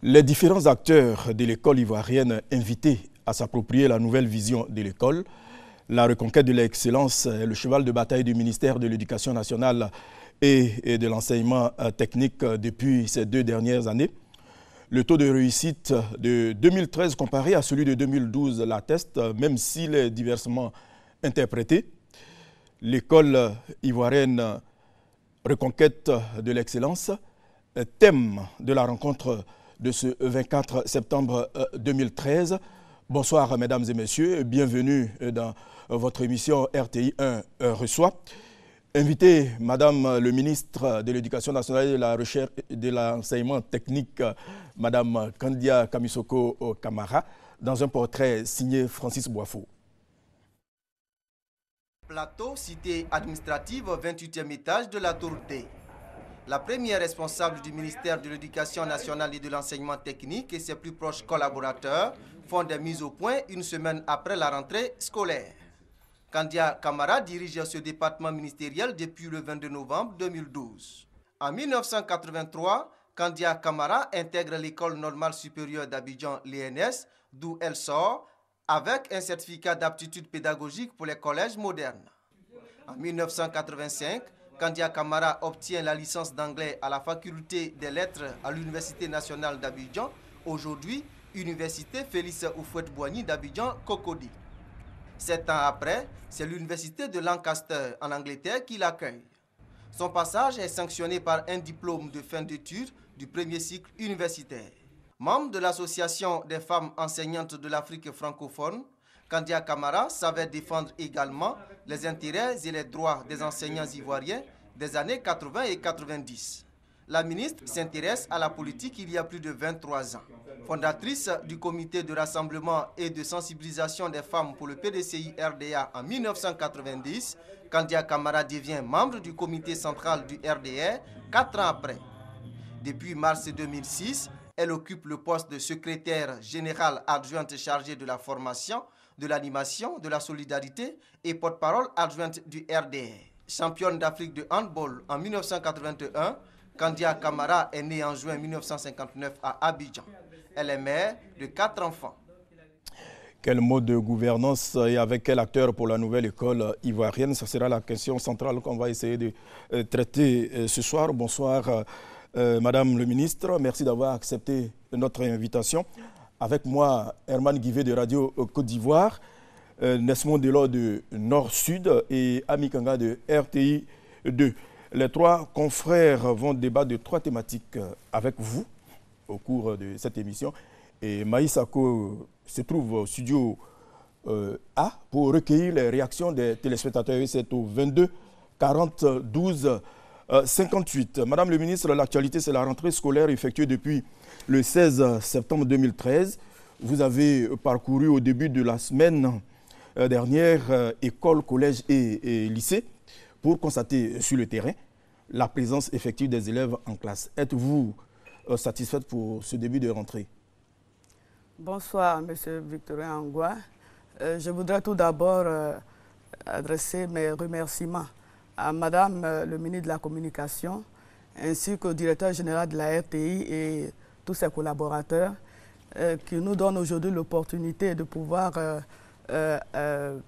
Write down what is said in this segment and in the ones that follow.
Les différents acteurs de l'école ivoirienne invités à s'approprier la nouvelle vision de l'école, la reconquête de l'excellence est le cheval de bataille du ministère de l'Éducation nationale et de l'enseignement technique depuis ces 2 dernières années. Le taux de réussite de 2013 comparé à celui de 2012 l'atteste, même s'il est diversement interprété. L'école ivoirienne reconquête de l'excellence, thème de la rencontre de ce 24 septembre 2013. Bonsoir mesdames et messieurs, bienvenue dans votre émission RTI 1 reçoit. Invité madame le ministre de l'Éducation nationale et de la recherche et de l'enseignement technique, madame Kandia Kamisoko Kamara, dans un portrait signé Francis Boifo. Plateau, cité administrative, 28e étage de la Tour D. La première responsable du ministère de l'Éducation nationale et de l'enseignement technique et ses plus proches collaborateurs font des mises au point une semaine après la rentrée scolaire. Kandia Kamara dirige ce département ministériel depuis le 22 novembre 2012. En 1983, Kandia Kamara intègre l'école normale supérieure d'Abidjan, l'ENS, d'où elle sort, avec un certificat d'aptitude pédagogique pour les collèges modernes. En 1985, Kandia Kamara obtient la licence d'anglais à la faculté des lettres à l'Université nationale d'Abidjan, aujourd'hui Université Félix Houphouët-Boigny d'Abidjan, Cocody. 7 ans après, c'est l'Université de Lancaster en Angleterre qui l'accueille. Son passage est sanctionné par un diplôme de fin d'études du premier cycle universitaire. Membre de l'Association des femmes enseignantes de l'Afrique francophone, Kandia Kamara savait défendre également les intérêts et les droits des enseignants ivoiriens des années 80 et 90. La ministre s'intéresse à la politique il y a plus de 23 ans. Fondatrice du comité de rassemblement et de sensibilisation des femmes pour le PDCI RDA en 1990, Kandia Kamara devient membre du comité central du RDR 4 ans après. Depuis mars 2006, elle occupe le poste de secrétaire générale adjointe chargée de la formation, de l'animation, de la solidarité et porte-parole adjointe du RDR. Championne d'Afrique de handball en 1981, Kandia Kamara est née en juin 1959 à Abidjan. Elle est mère de 4 enfants. Quel mode de gouvernance et avec quel acteur pour la nouvelle école ivoirienne? Ça sera la question centrale qu'on va essayer de traiter ce soir. Bonsoir Madame le ministre, merci d'avoir accepté notre invitation. Avec moi, Herman Guivet de Radio Côte d'Ivoire, Nesmond Delors de Nord-Sud et Ami Kanga de RTI 2. Les 3 confrères vont débattre de 3 thématiques avec vous au cours de cette émission. Et Maïs Sako se trouve au studio A pour recueillir les réactions des téléspectateurs. C'est au 22 40 12 58. Madame le ministre, l'actualité, c'est la rentrée scolaire effectuée depuis le 16 septembre 2013. Vous avez parcouru au début de la semaine dernière école, collège et lycée pour constater sur le terrain la présence effective des élèves en classe. Êtes-vous satisfaite pour ce début de rentrée? Bonsoir, M. Victorin Angoua. Je voudrais tout d'abord adresser mes remerciements à Madame le ministre de la Communication, ainsi qu'au directeur général de la RTI et tous ses collaborateurs, qui nous donnent aujourd'hui l'opportunité de pouvoir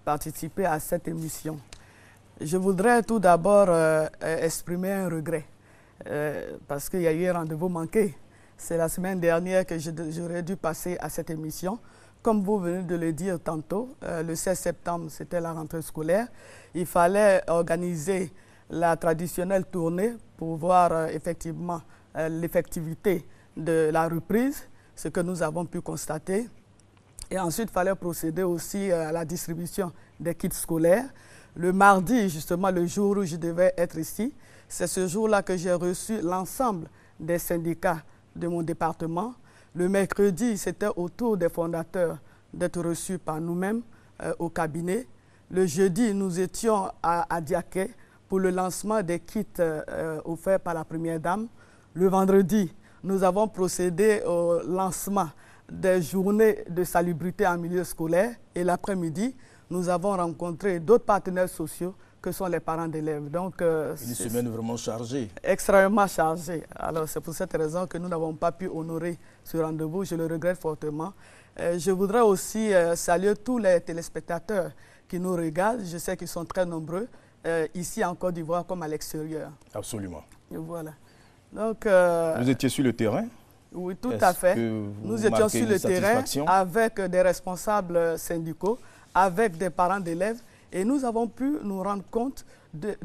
participer à cette émission. Je voudrais tout d'abord exprimer un regret, parce qu'il y a eu un rendez-vous manqué. C'est la semaine dernière que j'aurais dû passer à cette émission. Comme vous venez de le dire tantôt, le 16 septembre, c'était la rentrée scolaire. Il fallait organiser la traditionnelle tournée pour voir effectivement l'effectivité de la reprise, ce que nous avons pu constater. Et ensuite, il fallait procéder aussi à la distribution des kits scolaires. Le mardi, justement, le jour où je devais être ici, c'est ce jour-là que j'ai reçu l'ensemble des syndicats de mon département. Le mercredi, c'était au tour des fondateurs d'être reçus par nous-mêmes au cabinet. Le jeudi, nous étions à Diaké pour le lancement des kits offerts par la Première Dame. Le vendredi, nous avons procédé au lancement des journées de salubrité en milieu scolaire. Et l'après-midi, nous avons rencontré d'autres partenaires sociaux que sont les parents d'élèves. Donc, une semaine vraiment chargée. Extrêmement chargée. Alors, c'est pour cette raison que nous n'avons pas pu honorer ce rendez-vous. Je le regrette fortement. Je voudrais aussi saluer tous les téléspectateurs qui nous regardent. Je sais qu'ils sont très nombreux, ici en Côte d'Ivoire comme à l'extérieur. Absolument. Et voilà. Donc, vous étiez sur le terrain? Oui, tout à fait. Nous étions sur le terrain avec des responsables syndicaux, avec des parents d'élèves, et nous avons pu nous rendre compte de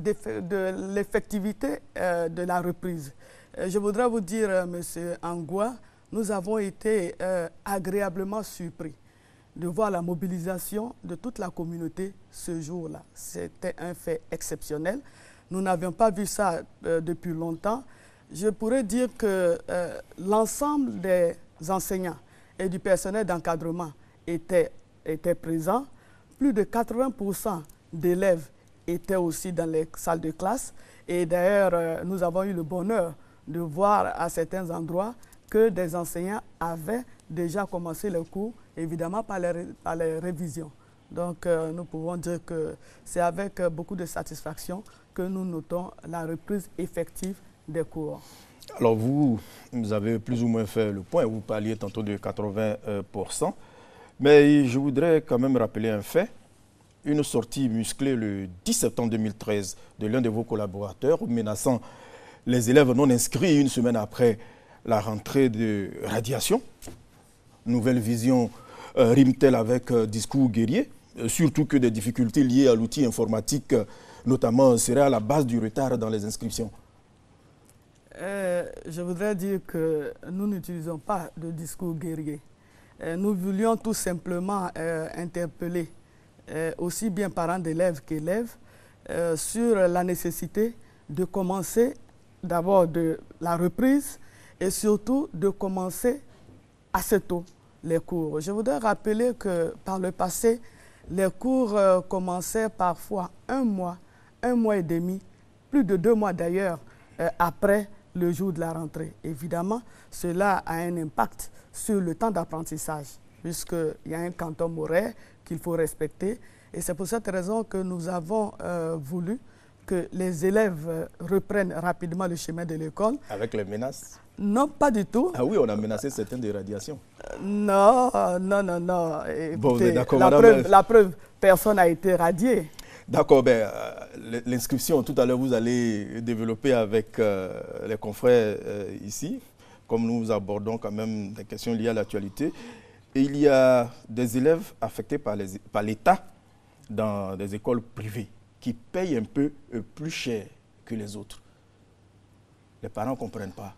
l'effectivité de la reprise. Je voudrais vous dire, M. Angoua, nous avons été agréablement surpris de voir la mobilisation de toute la communauté ce jour-là. C'était un fait exceptionnel. Nous n'avions pas vu ça depuis longtemps. Je pourrais dire que l'ensemble des enseignants et du personnel d'encadrement étaient présents. Plus de 80% d'élèves étaient aussi dans les salles de classe. Et d'ailleurs, nous avons eu le bonheur de voir à certains endroits que des enseignants avaient déjà commencé le cours, évidemment par les révisions. Donc, nous pouvons dire que c'est avec beaucoup de satisfaction que nous notons la reprise effective des cours. Alors, vous avez plus ou moins fait le point. Vous parliez tantôt de 80%. Mais je voudrais quand même rappeler un fait. Une sortie musclée le 10 septembre 2013 de l'un de vos collaborateurs menaçant les élèves non inscrits une semaine après la rentrée de radiation. Nouvelle vision rime-t-elle avec discours guerrier, surtout que des difficultés liées à l'outil informatique, notamment, seraient à la base du retard dans les inscriptions? Je voudrais dire que nous n'utilisons pas de discours guerrier. Nous voulions tout simplement interpeller aussi bien parents d'élèves qu'élèves sur la nécessité de commencer d'abord de la reprise et surtout de commencer assez tôt les cours. Je voudrais rappeler que par le passé, les cours commençaient parfois un mois et demi, plus de 2 mois d'ailleurs, après le jour de la rentrée. Évidemment, cela a un impact sur le temps d'apprentissage, puisqu'il y a un quantum horaire qu'il faut respecter. Et c'est pour cette raison que nous avons voulu que les élèves reprennent rapidement le chemin de l'école. Avec les menaces? Non, pas du tout. Ah oui, on a menacé certains de radiation. Non. Écoutez, bon, la preuve, personne n'a été radié. D'accord, l'inscription, tout à l'heure, vous allez développer avec les confrères ici, comme nous abordons quand même des questions liées à l'actualité. Et il y a des élèves affectés par l'État dans des écoles privées qui payent un peu plus cher que les autres. Les parents ne comprennent pas.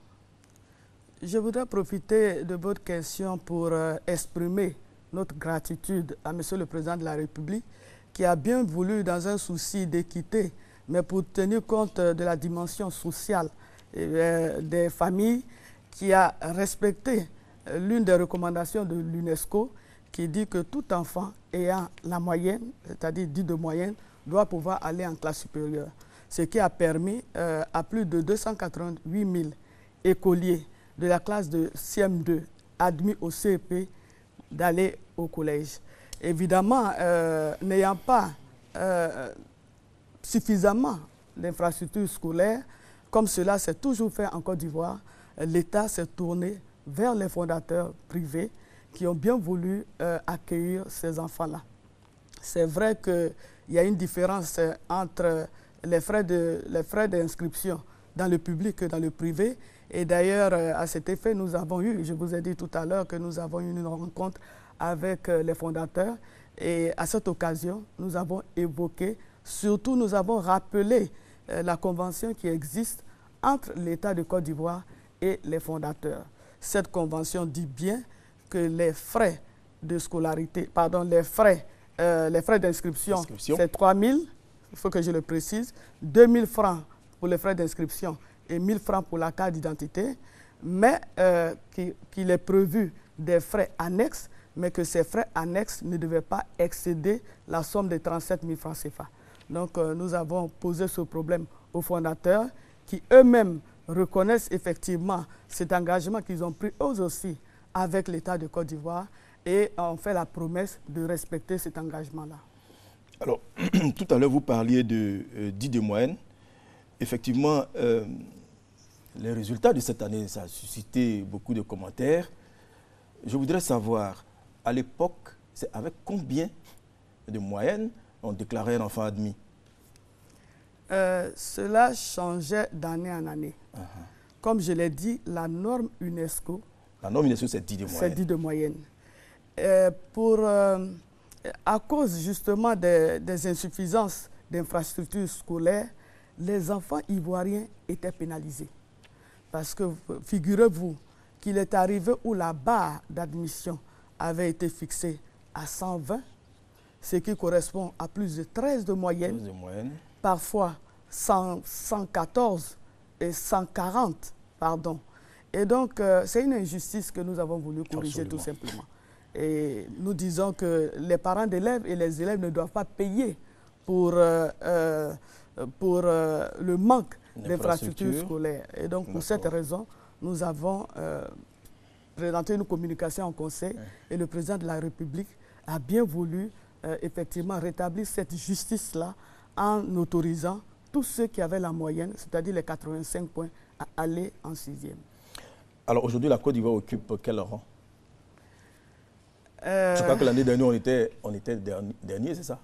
Je voudrais profiter de votre question pour exprimer notre gratitude à M. le Président de la République qui a bien voulu, dans un souci d'équité, mais pour tenir compte de la dimension sociale des familles, qui a respecté l'une des recommandations de l'UNESCO qui dit que tout enfant ayant la moyenne, c'est-à-dire 10 de moyenne, doit pouvoir aller en classe supérieure. Ce qui a permis à plus de 288 000 écoliers de la classe de CM2 admis au CEP d'aller au collège. Évidemment, n'ayant pas suffisamment d'infrastructures scolaires, comme cela s'est toujours fait en Côte d'Ivoire, l'État s'est tourné vers les fondateurs privés qui ont bien voulu accueillir ces enfants-là. C'est vrai qu'il y a une différence entre les frais d'inscription dans le public et dans le privé. Et d'ailleurs, à cet effet, nous avons eu, je vous ai dit tout à l'heure que nous avons eu une rencontre avec les fondateurs. Et à cette occasion, nous avons évoqué, surtout nous avons rappelé la convention qui existe entre l'État de Côte d'Ivoire et les fondateurs. Cette convention dit bien que les frais de scolarité, pardon, les frais d'inscription, c'est 3 000, il faut que je le précise, 2 000 francs pour les frais d'inscription et 1 000 francs pour la carte d'identité, mais qu'il est prévu des frais annexes, mais que ces frais annexes ne devaient pas excéder la somme de 37 000 francs CFA. Donc, nous avons posé ce problème aux fondateurs qui eux-mêmes reconnaissent effectivement cet engagement qu'ils ont pris eux aussi avec l'État de Côte d'Ivoire et ont fait la promesse de respecter cet engagement-là. Alors, tout à l'heure, vous parliez d'idées moyennes. Effectivement, les résultats de cette année, ça a suscité beaucoup de commentaires. Je voudrais savoir, à l'époque, c'est avec combien de moyennes on déclarait un enfant admis? Cela changeait d'année en année. Comme je l'ai dit, la norme UNESCO, c'est 10 de moyenne. C'est 10 de moyenne. À cause justement des insuffisances d'infrastructures scolaires, les enfants ivoiriens étaient pénalisés. Parce que figurez-vous qu'il est arrivé où la barre d'admission avait été fixée à 120, ce qui correspond à plus de 13 de moyenne, parfois 114 et 140, pardon. Et donc, c'est une injustice que nous avons voulu corriger. Absolument. Tout simplement. Et nous disons que les parents d'élèves et les élèves ne doivent pas payer pour le manque d'infrastructures scolaires. Et donc, pour cette raison, nous avons présenté une communication en conseil et le président de la République a bien voulu effectivement rétablir cette justice-là en autorisant tous ceux qui avaient la moyenne, c'est-à-dire les 85 points, à aller en 6e. Alors aujourd'hui, la Côte d'Ivoire occupe quel rang? Je crois que l'année dernière, on était dernier, c'est ça?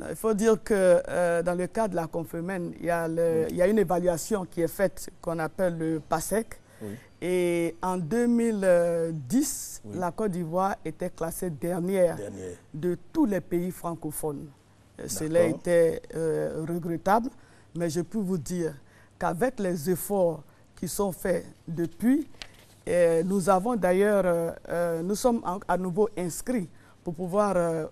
Il faut dire que dans le cadre de la Confémen, il y a une évaluation qui est faite qu'on appelle le PASEC. Oui. Et en 2010, la Côte d'Ivoire était classée dernière de tous les pays francophones. Cela était regrettable, mais je peux vous dire qu'avec les efforts qui sont faits depuis, nous avons d'ailleurs, nous sommes à nouveau inscrits pour pouvoir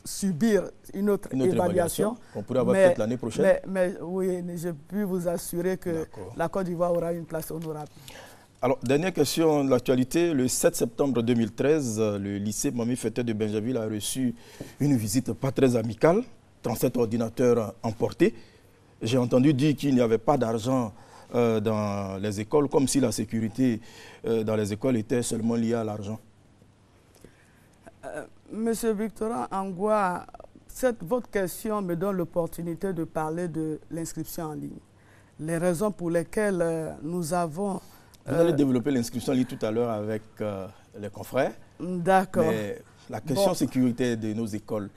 subir une autre évaluation. On pourrait avoir peut-être l'année prochaine. Mais oui, je peux vous assurer que la Côte d'Ivoire aura une place honorable. Alors, dernière question de l'actualité. Le 7 septembre 2013, le lycée Mami Fetteh de Benjaville a reçu une visite pas très amicale, 37 ordinateurs emportés. J'ai entendu dire qu'il n'y avait pas d'argent dans les écoles, comme si la sécurité dans les écoles était seulement liée à l'argent. Monsieur Victorin Angoua, votre question me donne l'opportunité de parler de l'inscription en ligne. Les raisons pour lesquelles nous avons... Vous allez développer l'inscription en ligne tout à l'heure avec les confrères. D'accord. Mais la question sécurité de nos écoles.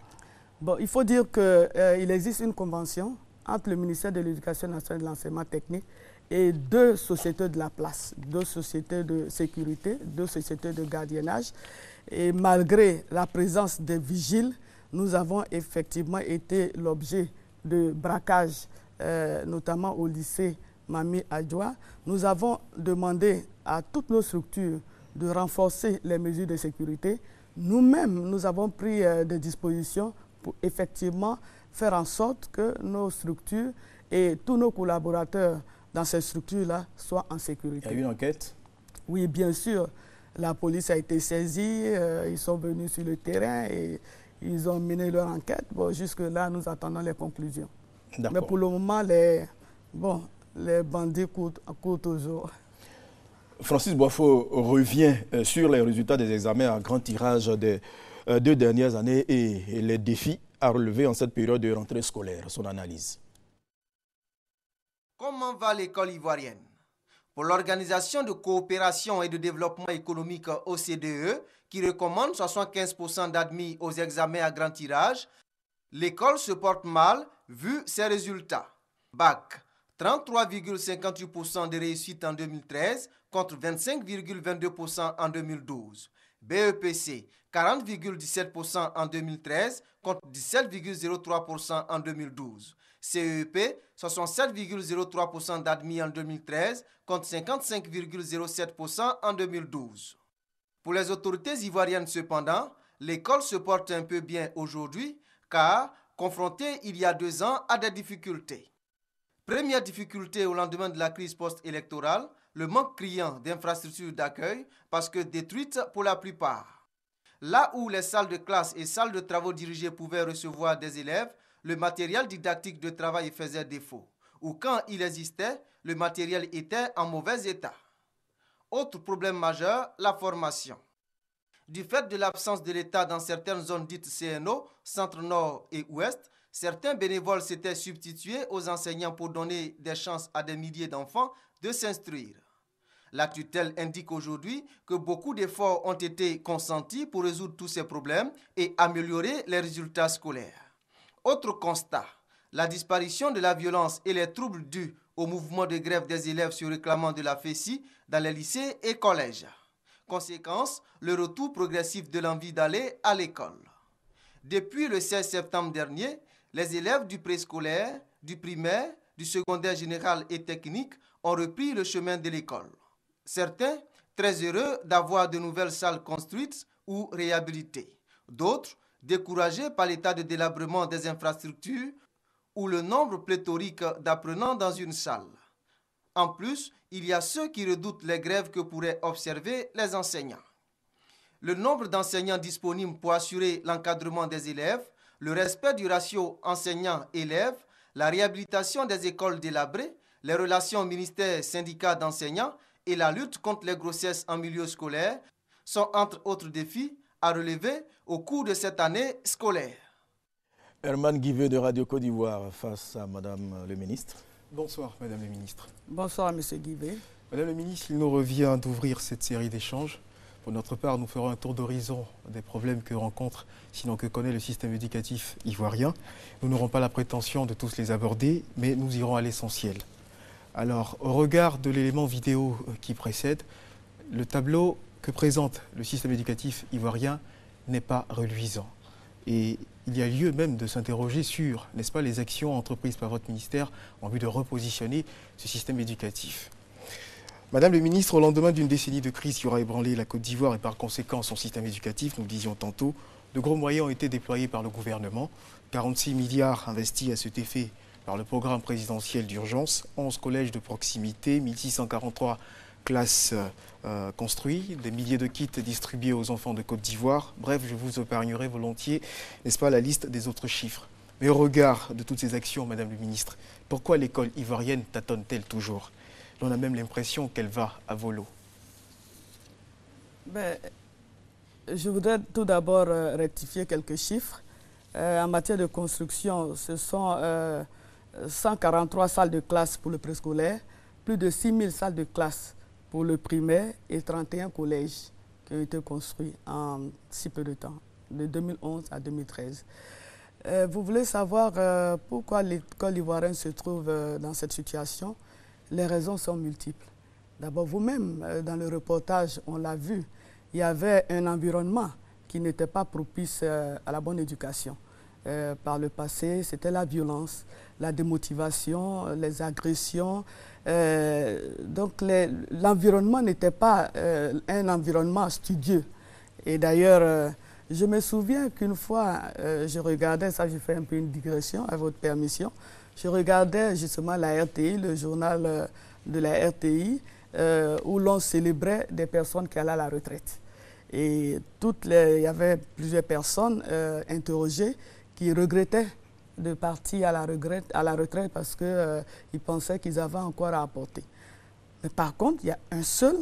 Bon, il faut dire qu'il existe une convention entre le ministère de l'Éducation nationale et de l'enseignement technique et deux sociétés de la place, deux sociétés de sécurité, deux sociétés de gardiennage. Et malgré la présence des vigiles, nous avons effectivement été l'objet de braquages, notamment au lycée Mami Adjoa. Nous avons demandé à toutes nos structures de renforcer les mesures de sécurité. Nous-mêmes, nous avons pris des dispositions pour effectivement faire en sorte que nos structures et tous nos collaborateurs dans ces structures-là soient en sécurité. Il y a eu une enquête? Oui, bien sûr. La police a été saisie, ils sont venus sur le terrain et ils ont mené leur enquête. Bon, jusque-là, nous attendons les conclusions. Mais pour le moment, les bandits courent toujours. Francis Boifo revient sur les résultats des examens à grand tirage des 2 dernières années et les défis à relever en cette période de rentrée scolaire. Son analyse. Comment va l'école ivoirienne? Pour l'Organisation de coopération et de développement économique OCDE, qui recommande 75% d'admis aux examens à grand tirage, l'école se porte mal vu ses résultats. Bac, 33,58% de réussite en 2013 contre 25,22% en 2012. BEPC, 40,17% en 2013 contre 17,03% en 2012. CEP, 67,03% d'admis en 2013 contre 55,07% en 2012. Pour les autorités ivoiriennes cependant, l'école se porte un peu bien aujourd'hui car confrontée il y a 2 ans à des difficultés. Première difficulté au lendemain de la crise post-électorale, le manque criant d'infrastructures d'accueil parce que détruites pour la plupart. Là où les salles de classe et salles de travaux dirigés pouvaient recevoir des élèves, le matériel didactique de travail faisait défaut. Ou quand il existait, le matériel était en mauvais état. Autre problème majeur, la formation. Du fait de l'absence de l'État dans certaines zones dites CNO, centre-nord et ouest, certains bénévoles s'étaient substitués aux enseignants pour donner des chances à des milliers d'enfants de s'instruire. La tutelle indique aujourd'hui que beaucoup d'efforts ont été consentis pour résoudre tous ces problèmes et améliorer les résultats scolaires. Autre constat, la disparition de la violence et les troubles dus au mouvement de grève des élèves se réclamant de la FESI dans les lycées et collèges. Conséquence, le retour progressif de l'envie d'aller à l'école. Depuis le 16 septembre dernier, les élèves du préscolaire, du primaire, du secondaire général et technique ont repris le chemin de l'école. Certains, très heureux d'avoir de nouvelles salles construites ou réhabilitées. D'autres, découragés par l'état de délabrement des infrastructures ou le nombre pléthorique d'apprenants dans une salle. En plus, il y a ceux qui redoutent les grèves que pourraient observer les enseignants. Le nombre d'enseignants disponibles pour assurer l'encadrement des élèves, le respect du ratio enseignant-élève, la réhabilitation des écoles délabrées, les relations ministère-syndicat d'enseignants et la lutte contre les grossesses en milieu scolaire sont entre autres défis à relever au cours de cette année scolaire. Herman Guivet de Radio Côte d'Ivoire face à Madame le ministre. Bonsoir Madame le ministre. Bonsoir Monsieur Guivet. Madame le ministre, il nous revient d'ouvrir cette série d'échanges. Pour notre part, nous ferons un tour d'horizon des problèmes que rencontre, sinon que connaît le système éducatif ivoirien. Nous n'aurons pas la prétention de tous les aborder, mais nous irons à l'essentiel. Alors, au regard de l'élément vidéo qui précède, le tableau que présente le système éducatif ivoirien n'est pas reluisant. Et il y a lieu même de s'interroger sur, n'est-ce pas, les actions entreprises par votre ministère en vue de repositionner ce système éducatif. Madame le ministre, au lendemain d'une décennie de crise qui aura ébranlé la Côte d'Ivoire et par conséquent son système éducatif, nous le disions tantôt, de gros moyens ont été déployés par le gouvernement, 46 milliards investis à cet effet par le programme présidentiel d'urgence, 11 collèges de proximité, 1643 classes construites, des milliers de kits distribués aux enfants de Côte d'Ivoire. Bref, je vous épargnerai volontiers, n'est-ce pas, la liste des autres chiffres. Mais au regard de toutes ces actions, Madame le ministre, pourquoi l'école ivoirienne tâtonne-t-elle toujours ? On a même l'impression qu'elle va à volo. Je voudrais tout d'abord rectifier quelques chiffres. En matière de construction, ce sont 143 salles de classe pour le préscolaire, plus de 6000 salles de classe pour le primaire et 31 collèges qui ont été construits en si peu de temps, de 2011 à 2013. Vous voulez savoir pourquoi l'école ivoirienne se trouve dans cette situation? Les raisons sont multiples. D'abord, vous-même, dans le reportage, on l'a vu, il y avait un environnement qui n'était pas propice à la bonne éducation. Par le passé, c'était la violence, la démotivation, les agressions. Donc, l'environnement n'était pas un environnement studieux. Et d'ailleurs, je me souviens qu'une fois, je regardais, ça je fais un peu une digression à votre permission, je regardais justement la RTI, le journal de la RTI, où l'on célébrait des personnes qui allaient à la retraite. Et il y avait plusieurs personnes interrogées qui regrettaient de partir à la retraite parce qu'ils pensaient qu'ils avaient encore à apporter. Mais par contre, il y a un seul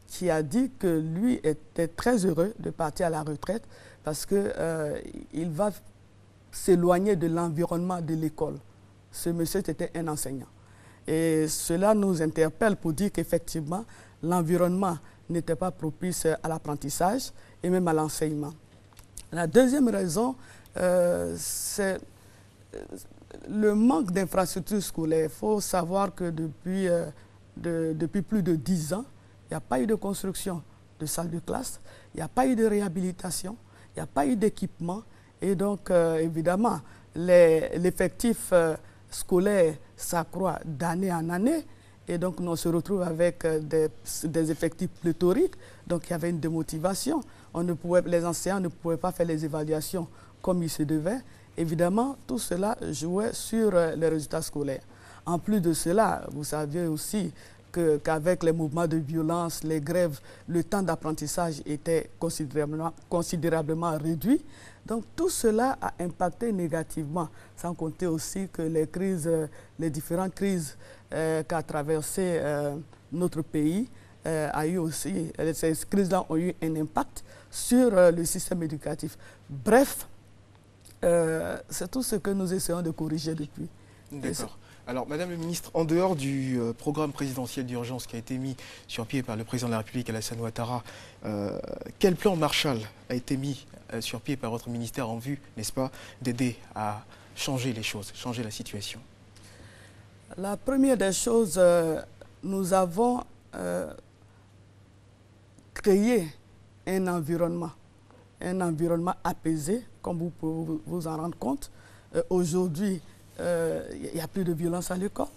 qui a dit que lui était très heureux de partir à la retraite parce qu'il va s'éloigner de l'environnement de l'école. Ce monsieur était un enseignant. Et cela nous interpelle pour dire qu'effectivement, l'environnement n'était pas propice à l'apprentissage et même à l'enseignement. La deuxième raison, c'est le manque d'infrastructures scolaires. Il faut savoir que depuis plus de 10 ans, il n'y a pas eu de construction de salles de classe, il n'y a pas eu de réhabilitation, il n'y a pas eu d'équipement. Et donc, évidemment, l'effectif scolaire s'accroît d'année en année. Et donc, on se retrouve avec des effectifs pléthoriques. Donc, il y avait une démotivation. Les enseignants ne pouvaient pas faire les évaluations comme il se devait. Évidemment, tout cela jouait sur les résultats scolaires. En plus de cela, vous savez aussi qu'avec les mouvements de violence, les grèves, le temps d'apprentissage était considérablement réduit. Donc tout cela a impacté négativement, sans compter aussi que les différentes crises qu'a traversé notre pays a eu aussi, ces crises-là ont eu un impact sur le système éducatif. Bref, c'est tout ce que nous essayons de corriger depuis. D'accord. Alors, Madame le ministre, en dehors du programme présidentiel d'urgence qui a été mis sur pied par le président de la République, Alassane Ouattara, quel plan Marshall a été mis sur pied par votre ministère en vue, n'est-ce pas, d'aider à changer les choses, changer la situation? La première des choses, nous avons créé un environnement apaisé, comme vous pouvez vous en rendre compte. Aujourd'hui, il n'y a plus de violence à l'école.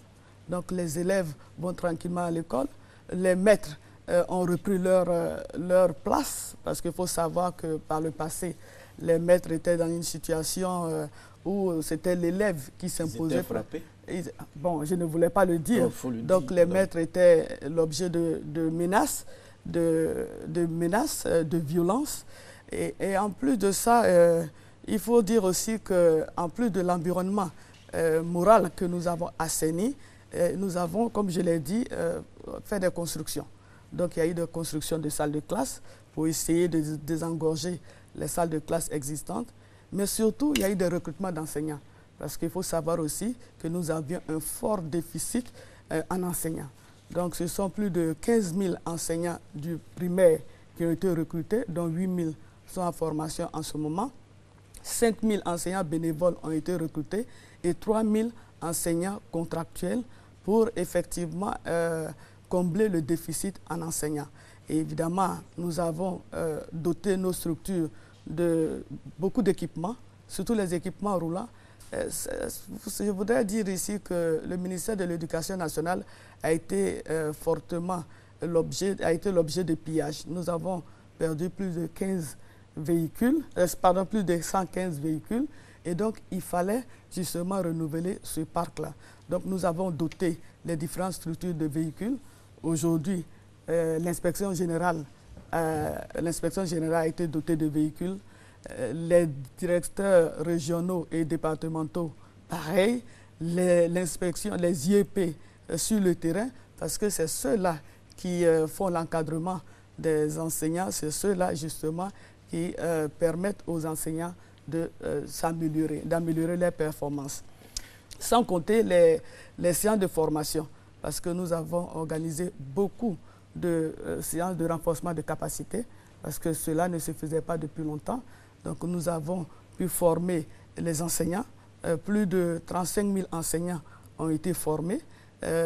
Donc les élèves vont tranquillement à l'école. Les maîtres ont repris leur place, parce qu'il faut savoir que par le passé, les maîtres étaient dans une situation où c'était l'élève qui s'imposait. Ils étaient frappés. Bon, je ne voulais pas le dire. Donc les maîtres étaient l'objet de menaces, de violences. Et en plus de ça, il faut dire aussi qu'en plus de l'environnement moral que nous avons assaini, nous avons, comme je l'ai dit, fait des constructions. Donc il y a eu des constructions de salles de classe pour essayer de désengorger les salles de classe existantes. Mais surtout, il y a eu des recrutements d'enseignants. Parce qu'il faut savoir aussi que nous avions un fort déficit en enseignants. Donc ce sont plus de 15 000 enseignants du primaire qui ont été recrutés, dont 8 000 sont en formation en ce moment. 5 000 enseignants bénévoles ont été recrutés et 3 000 enseignants contractuels pour effectivement combler le déficit en enseignants. Et évidemment, nous avons doté nos structures de beaucoup d'équipements, surtout les équipements roulants. Je voudrais dire ici que le ministère de l'Éducation nationale a été l'objet de pillages. Nous avons perdu plus de 15 véhicules, plus de 115 véhicules, et donc il fallait justement renouveler ce parc-là. Donc nous avons doté les différentes structures de véhicules. Aujourd'hui, l'inspection générale a été dotée de véhicules. Les directeurs régionaux et départementaux, pareil. L'inspection, les IEP sur le terrain, parce que c'est ceux-là qui font l'encadrement des enseignants, c'est ceux-là justement qui permettent aux enseignants de d'améliorer leurs performances. Sans compter les séances de formation, parce que nous avons organisé beaucoup de séances de renforcement de capacité, parce que cela ne se faisait pas depuis longtemps. Donc nous avons pu former les enseignants. Plus de 35 000 enseignants ont été formés.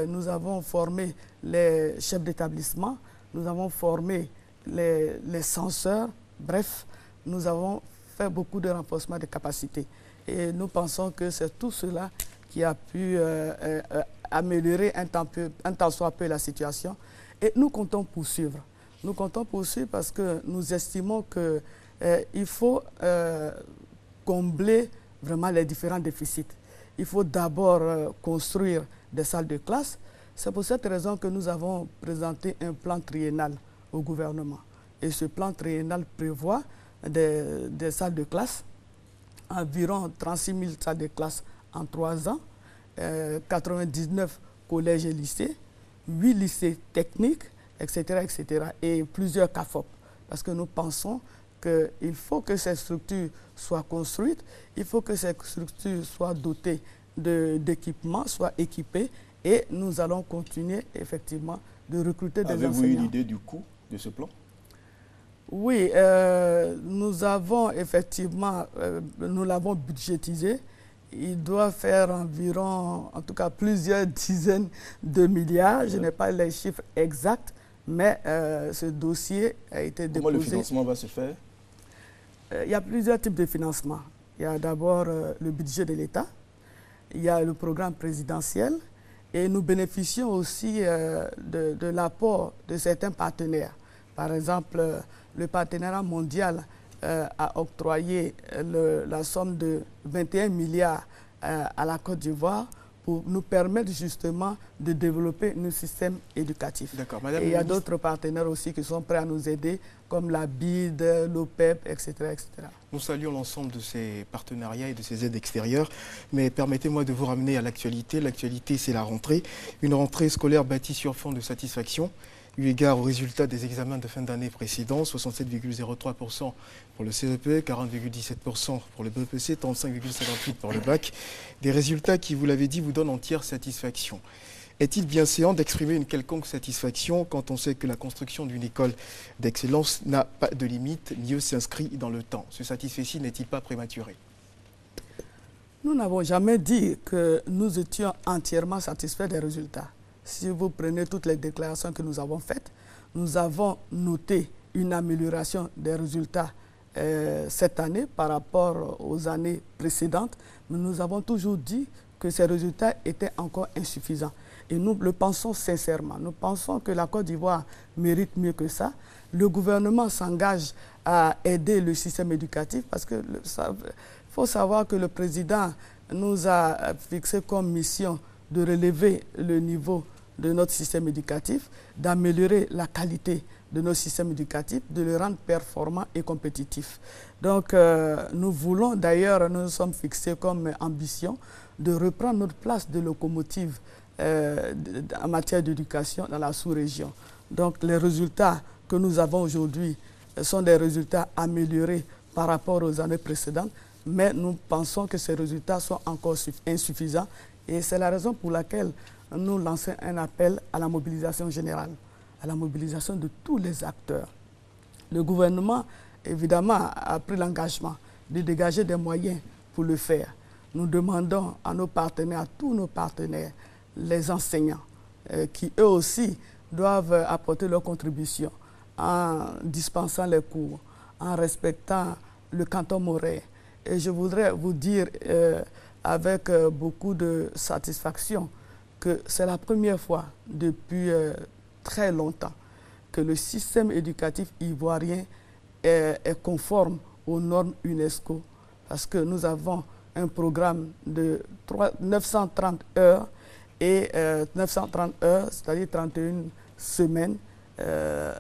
Nous avons formé les chefs d'établissement, nous avons formé les censeurs. Bref, nous avons fait beaucoup de renforcement de capacités. Et nous pensons que c'est tout cela qui a pu améliorer un tant soit peu la situation. Et nous comptons poursuivre. Nous comptons poursuivre parce que nous estimons qu'il faut combler vraiment les différents déficits. Il faut d'abord construire des salles de classe. C'est pour cette raison que nous avons présenté un plan triennal au gouvernement. Et ce plan triennal prévoit des salles de classe, environ 36 000 salles de classe en 3 ans, 99 collèges et lycées, 8 lycées techniques, etc., etc., et plusieurs CAFOP. Parce que nous pensons qu'il faut que ces structures soient construites, il faut que ces structures soient dotées d'équipements, soient équipées, et nous allons continuer effectivement de recruter des enseignants. Avez-vous une idée du coût de ce plan? Oui, nous avons effectivement, nous l'avons budgétisé. Il doit faire environ, en tout cas plusieurs dizaines de milliards. Je n'ai pas les chiffres exacts, mais ce dossier a été déposé. Comment le financement va se faire? Il y a plusieurs types de financement. Il y a d'abord le budget de l'État, il y a le programme présidentiel, et nous bénéficions aussi de l'apport de certains partenaires. Par exemple, le partenariat mondial a octroyé la somme de 21 milliards à la Côte d'Ivoire pour nous permettre justement de développer nos systèmes éducatifs. Et il y a d'autres partenaires aussi qui sont prêts à nous aider, comme la BID, l'OPEP, etc., etc. Nous saluons l'ensemble de ces partenariats et de ces aides extérieures, mais permettez-moi de vous ramener à l'actualité. L'actualité, c'est la rentrée, une rentrée scolaire bâtie sur fond de satisfaction. eu égard aux résultats des examens de fin d'année précédents, 67,03% pour le CEP, 40,17% pour le BEPC, 35,58% pour le bac. Des résultats qui, vous l'avez dit, vous donnent entière satisfaction. Est-il bien séant d'exprimer une quelconque satisfaction quand on sait que la construction d'une école d'excellence n'a pas de limite, mieux s'inscrit dans le temps? Ce satisfait-ci n'est-il pas prématuré? Nous n'avons jamais dit que nous étions entièrement satisfaits des résultats. Si vous prenez toutes les déclarations que nous avons faites, nous avons noté une amélioration des résultats cette année par rapport aux années précédentes, mais nous avons toujours dit que ces résultats étaient encore insuffisants. Et nous le pensons sincèrement. Nous pensons que la Côte d'Ivoire mérite mieux que ça. Le gouvernement s'engage à aider le système éducatif parce que faut savoir que le président nous a fixé comme mission de relever le niveau de notre système éducatif, d'améliorer la qualité de nos systèmes éducatifs, de le rendre performant et compétitif. Donc, nous voulons d'ailleurs, nous nous sommes fixés comme ambition de reprendre notre place de locomotive en matière d'éducation dans la sous-région. Donc, les résultats que nous avons aujourd'hui sont des résultats améliorés par rapport aux années précédentes, mais nous pensons que ces résultats sont encore insuffisants et c'est la raison pour laquelle nous lançons un appel à la mobilisation générale, à la mobilisation de tous les acteurs. Le gouvernement, évidemment, a pris l'engagement de dégager des moyens pour le faire. Nous demandons à nos partenaires, à tous nos partenaires, les enseignants, qui eux aussi doivent apporter leur contribution en dispensant les cours, en respectant le canton horaire. Et je voudrais vous dire avec beaucoup de satisfaction que c'est la première fois depuis très longtemps que le système éducatif ivoirien est conforme aux normes UNESCO parce que nous avons un programme de 930 heures et 930 heures, c'est-à-dire 31 semaines,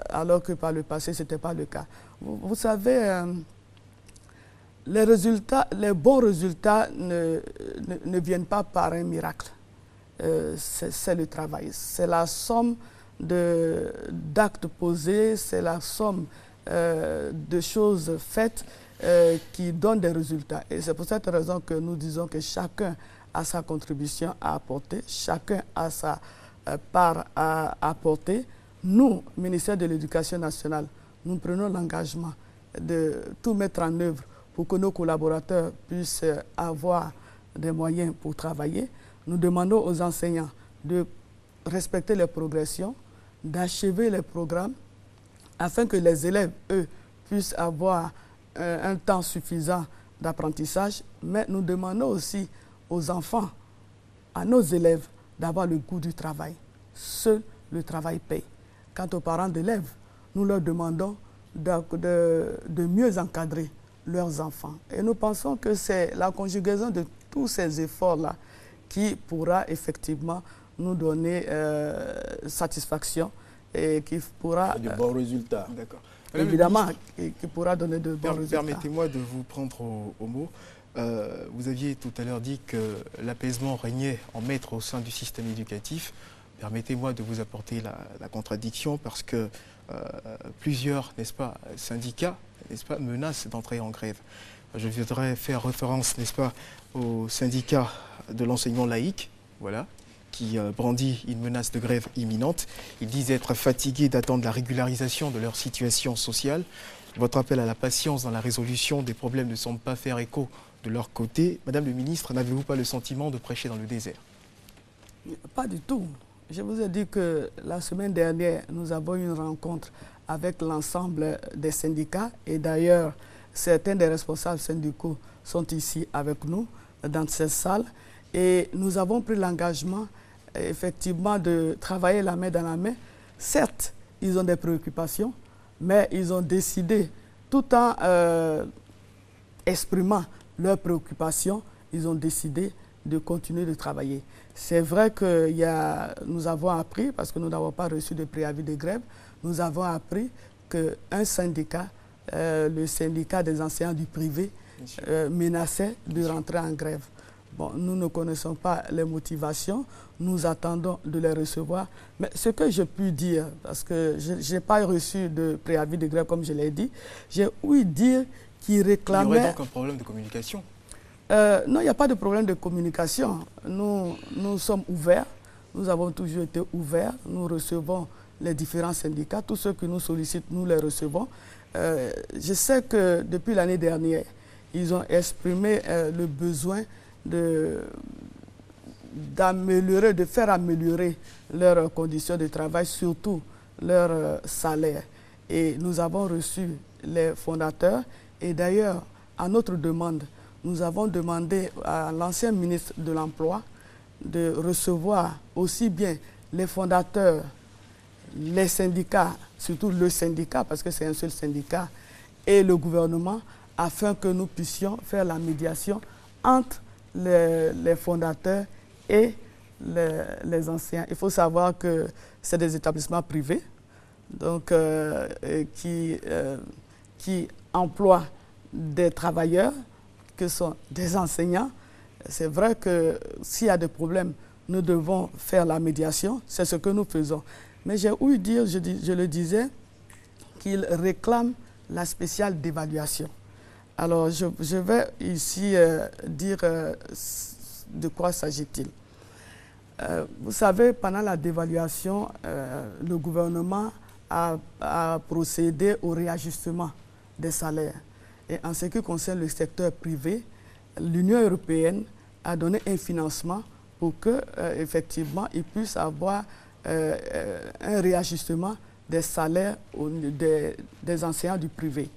alors que par le passé, ce n'était pas le cas. Vous savez, les bons résultats ne viennent pas par un miracle. C'est le travail. C'est la somme d'actes posés, c'est la somme de choses faites qui donnent des résultats. Et c'est pour cette raison que nous disons que chacun a sa contribution à apporter, chacun a sa part à apporter. Nous, ministère de l'Éducation nationale, nous prenons l'engagement de tout mettre en œuvre pour que nos collaborateurs puissent avoir des moyens pour travailler. Nous demandons aux enseignants de respecter les progressions, d'achever les programmes, afin que les élèves, eux, puissent avoir un temps suffisant d'apprentissage. Mais nous demandons aussi aux enfants, à nos élèves, d'avoir le goût du travail. Seul le travail paye. Quant aux parents d'élèves, nous leur demandons de mieux encadrer leurs enfants. Et nous pensons que c'est la conjugaison de tous ces efforts-là qui pourra effectivement nous donner satisfaction et qui pourra... de bons résultats. D'accord. Évidemment, qui pourra donner de bons résultats. Permettez-moi de vous prendre au mot. Vous aviez tout à l'heure dit que l'apaisement régnait en maître au sein du système éducatif. Permettez-moi de vous apporter la contradiction parce que plusieurs, n'est-ce pas, syndicats, n'est-ce pas, menacent d'entrer en grève. Je voudrais faire référence, n'est-ce pas, au syndicat de l'enseignement laïque, voilà, qui brandit une menace de grève imminente. Ils disent être fatigués d'attendre la régularisation de leur situation sociale. Votre appel à la patience dans la résolution des problèmes ne semble pas faire écho de leur côté. Madame le ministre, n'avez-vous pas le sentiment de prêcher dans le désert? Pas du tout. Je vous ai dit que la semaine dernière, nous avons eu une rencontre avec l'ensemble des syndicats et d'ailleurs, certains des responsables syndicaux sont ici avec nous dans cette salle et nous avons pris l'engagement effectivement de travailler la main dans la main. Certes, ils ont des préoccupations, mais ils ont décidé, tout en exprimant leurs préoccupations, ils ont décidé de continuer de travailler. C'est vrai que nous avons appris, parce que nous n'avons pas reçu de préavis de grève, nous avons appris qu'un syndicat, le syndicat des enseignants du privé, menaçait de rentrer en grève. Bon, nous ne connaissons pas les motivations, nous attendons de les recevoir. Mais ce que je puis dire, parce que je n'ai pas reçu de préavis de grève comme je l'ai dit, j'ai ouï dire qu'ils réclamaient... Il y aurait donc un problème de communication? Non, il n'y a pas de problème de communication. Nous sommes ouverts, nous avons toujours été ouverts, nous recevons les différents syndicats, tous ceux qui nous sollicitent, nous les recevons. Je sais que depuis l'année dernière, ils ont exprimé le besoin d'améliorer, de faire améliorer leurs conditions de travail, surtout leur salaire. Et nous avons reçu les fondateurs et d'ailleurs, à notre demande, nous avons demandé à l'ancien ministre de l'Emploi de recevoir aussi bien les fondateurs, les syndicats, surtout le syndicat, parce que c'est un seul syndicat, et le gouvernement, afin que nous puissions faire la médiation entre les fondateurs et les anciens. Il faut savoir que c'est des établissements privés donc, qui emploient des travailleurs, que sont des enseignants. C'est vrai que s'il y a des problèmes, nous devons faire la médiation. C'est ce que nous faisons. Mais j'ai ouï dire, je le disais, qu'ils réclament la spéciale d'évaluation. Alors, je vais ici dire de quoi s'agit-il. Vous savez, pendant la dévaluation, le gouvernement a procédé au réajustement des salaires. Et en ce qui concerne le secteur privé, l'Union européenne a donné un financement pour que, effectivement, il puisse avoir un réajustement des salaires des enseignants du privé.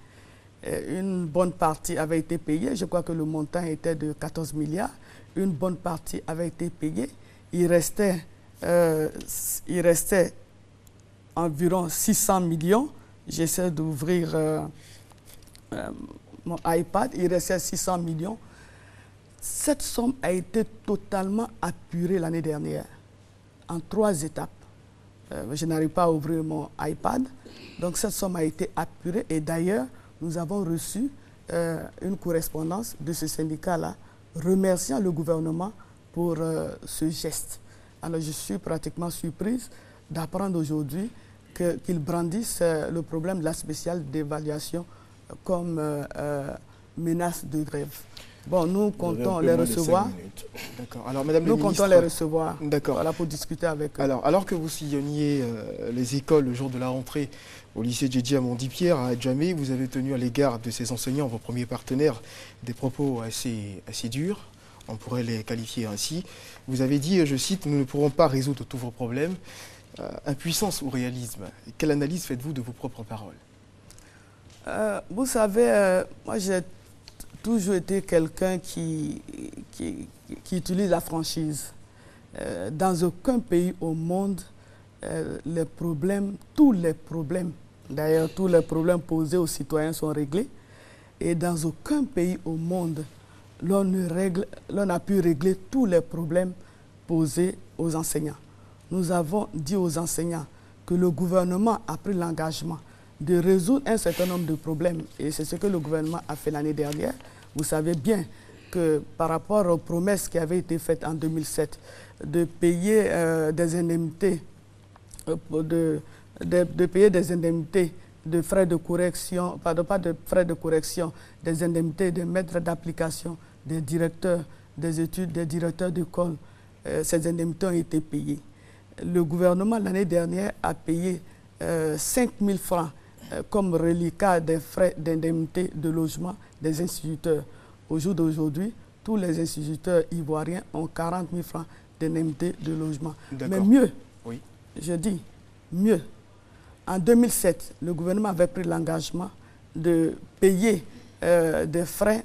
Une bonne partie avait été payée, je crois que le montant était de 14 milliards, une bonne partie avait été payée, il restait environ 600 millions, j'essaie d'ouvrir mon iPad, il restait 600 millions. Cette somme a été totalement apurée l'année dernière, en 3 étapes. Je n'arrive pas à ouvrir mon iPad, donc cette somme a été apurée et d'ailleurs, nous avons reçu une correspondance de ce syndicat-là remerciant le gouvernement pour ce geste. Alors je suis pratiquement surprise d'apprendre aujourd'hui qu'ils brandissent le problème de la spéciale d'évaluation comme menace de grève. Bon, nous comptons les recevoir. D'accord. Alors, Madame nous le ministre, comptons les recevoir. D'accord. Voilà, pour discuter avec eux. Alors que vous sillonniez les écoles le jour de la rentrée au lycée Djedji à Montdipierre, à Adjamé, vous avez tenu à l'égard de ces enseignants, vos premiers partenaires, des propos assez durs. On pourrait les qualifier ainsi. Vous avez dit, je cite, « Nous ne pourrons pas résoudre tous vos problèmes. » Impuissance ou réalisme? Quelle analyse faites-vous de vos propres paroles? Vous savez, moi j'ai toujours été quelqu'un qui utilise la franchise. Dans aucun pays au monde, les problèmes, tous les problèmes, d'ailleurs tous les problèmes posés aux citoyens sont réglés. Et dans aucun pays au monde, l'on n'a pu régler tous les problèmes posés aux enseignants. Nous avons dit aux enseignants que le gouvernement a pris l'engagement de résoudre un certain nombre de problèmes. Et c'est ce que le gouvernement a fait l'année dernière. Vous savez bien que par rapport aux promesses qui avaient été faites en 2007, de payer des indemnités, de payer des indemnités de frais de correction, pardon, pas de frais de correction, des indemnités des maîtres d'application, des directeurs des études, des directeurs d'école, ces indemnités ont été payées. Le gouvernement, l'année dernière, a payé 5 000 francs comme reliquat des frais d'indemnité de logement des instituteurs. Au jour d'aujourd'hui, tous les instituteurs ivoiriens ont 40 000 francs d'indemnité de logement. Mais mieux, oui. Je dis mieux. En 2007, le gouvernement avait pris l'engagement de payer des frais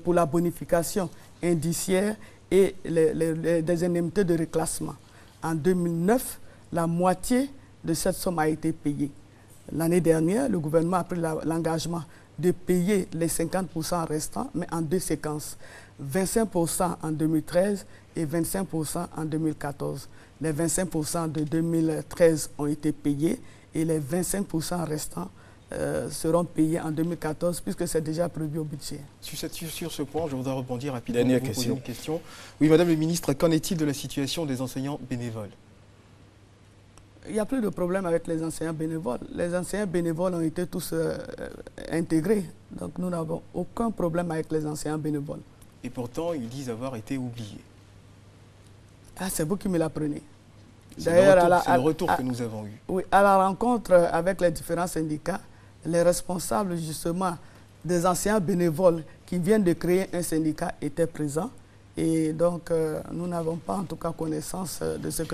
pour la bonification indiciaire et des indemnités de reclassement. En 2009, la moitié de cette somme a été payée. L'année dernière, le gouvernement a pris l'engagement de payer les 50% restants, mais en 2 séquences. 25% en 2013 et 25% en 2014. Les 25% de 2013 ont été payés et les 25% restants seront payés en 2014 puisque c'est déjà prévu au budget. Sur ce point, je voudrais rebondir rapidement. Dernière vous question. Poser une question. Oui, Madame le ministre, qu'en est-il de la situation des enseignants bénévoles? Il n'y a plus de problème avec les enseignants bénévoles. Les enseignants bénévoles ont été tous intégrés. Donc nous n'avons aucun problème avec les enseignants bénévoles. Et pourtant, ils disent avoir été oubliés. Ah, c'est vous qui me l'apprenez. C'est le retour que nous avons eu. Oui, à la rencontre avec les différents syndicats, les responsables justement des enseignants bénévoles qui viennent de créer un syndicat étaient présents. Et donc, nous n'avons pas en tout cas connaissance de ce que